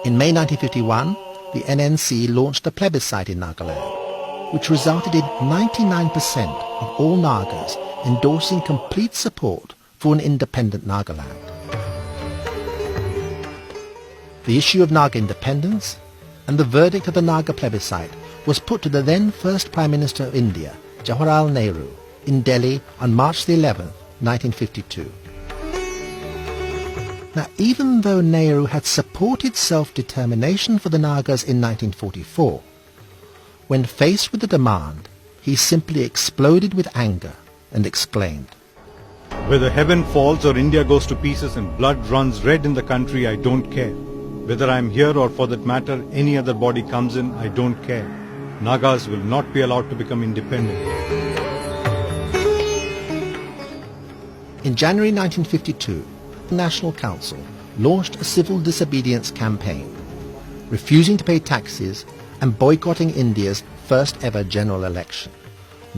In May 1951, the NNC launched a plebiscite in Nagaland, which resulted in 99% of all Nagas endorsing complete support for an independent Nagaland. The issue of Naga independence and the verdict of the Naga plebiscite was put to the then first Prime Minister of India, Jawaharlal Nehru, in Delhi on March the 11th, 1952. Now, even though Nehru had supported self-determination for the Nagas in 1944, when faced with the demand, he simply exploded with anger and exclaimed, "Whether heaven falls or India goes to pieces and blood runs red in the country, I don't care. Whether I'm here or for that matter any other body comes in, I don't care. Nagas will not be allowed to become independent." In January 1952, the National Council launched a civil disobedience campaign, refusing to pay taxes and boycotting India's first ever general election.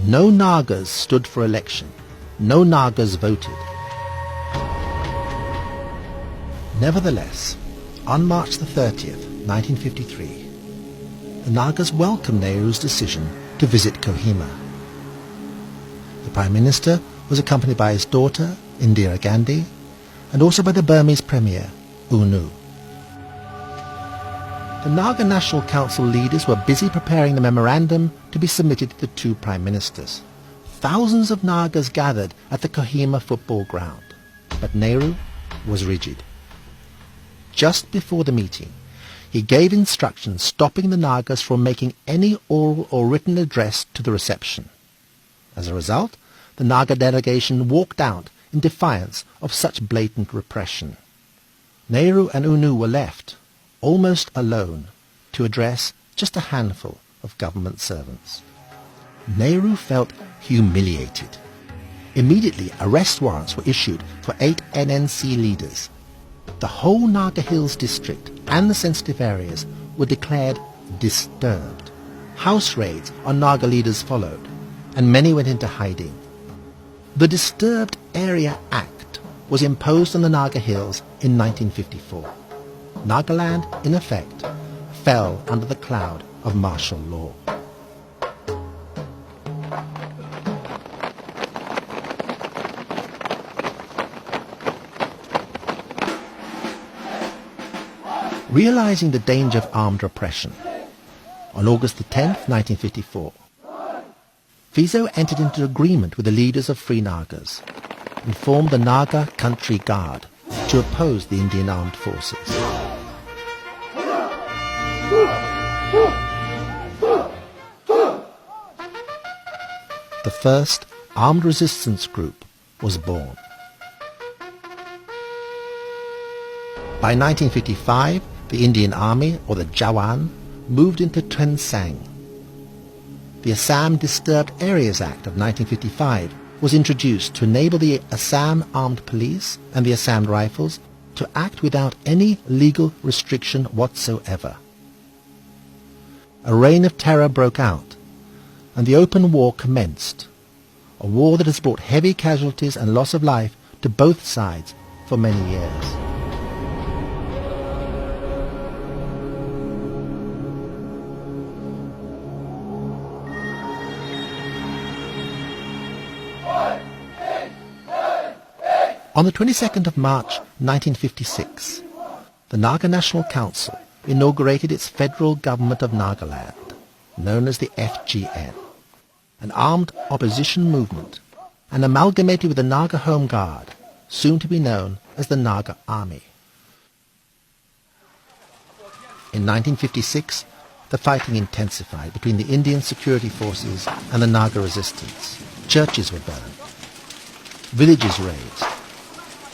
No Nagas stood for election. No Nagas voted. Nevertheless, on March the 30th, 1953, the Nagas welcomed Nehru's decision to visit Kohima. The Prime Minister was accompanied by his daughter, Indira Gandhi, and also by the Burmese Premier, U Nu. The Naga National Council leaders were busy preparing the memorandum to be submitted to the two Prime Ministers. Thousands of Nagas gathered at the Kohima football ground, but Nehru was rigid. Just before the meeting, he gave instructions stopping the Nagas from making any oral or written address to the reception. As a result, the Naga delegation walked out in defiance of such blatant repression. Nehru and U Nu were left, almost alone, to address just a handful of government servants. Nehru felt humiliated. Immediately, arrest warrants were issued for 8 NNC leaders. The whole Naga Hills district and the sensitive areas were declared disturbed. House raids on Naga leaders followed, and many went into hiding. The Disturbed Area Act was imposed on the Naga Hills in 1954. Nagaland, in effect, fell under the cloud of martial law. Realizing the danger of armed repression, on August the 10th, 1954, Fizo entered into agreement with the leaders of Free Nagas and formed the Naga Country Guard to oppose the Indian Armed Forces. The first armed resistance group was born. By 1955, the Indian Army, or the Jawan, moved into Tuensang. The Assam Disturbed Areas Act of 1955 was introduced to enable the Assam Armed Police and the Assam Rifles to act without any legal restriction whatsoever. A reign of terror broke out, and the open war commenced, a war that has brought heavy casualties and loss of life to both sides for many years. On the 22nd of March 1956, the Naga National Council inaugurated its federal government of Nagaland, known as the FGN, an armed opposition movement, and amalgamated with the Naga Home Guard, soon to be known as the Naga Army. In 1956, the fighting intensified between the Indian security forces and the Naga resistance. Churches were burned, villages razed,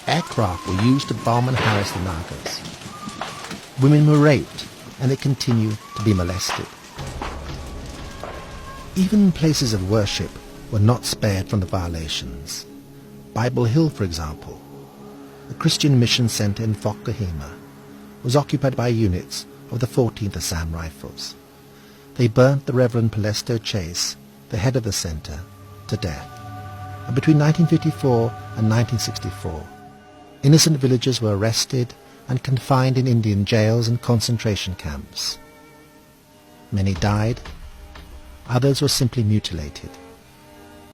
aircraft were used to bomb and harass the Nagas. Women were raped, and they continue to be molested. Even places of worship were not spared from the violations. Bible Hill, for example, a Christian mission center in Fort Kohima, was occupied by units of the 14th Assam Rifles. They burnt the Reverend Palesto Chase, the head of the center, to death. And between 1954 and 1964, innocent villagers were arrested, and confined in Indian jails and concentration camps. Many died, others were simply mutilated.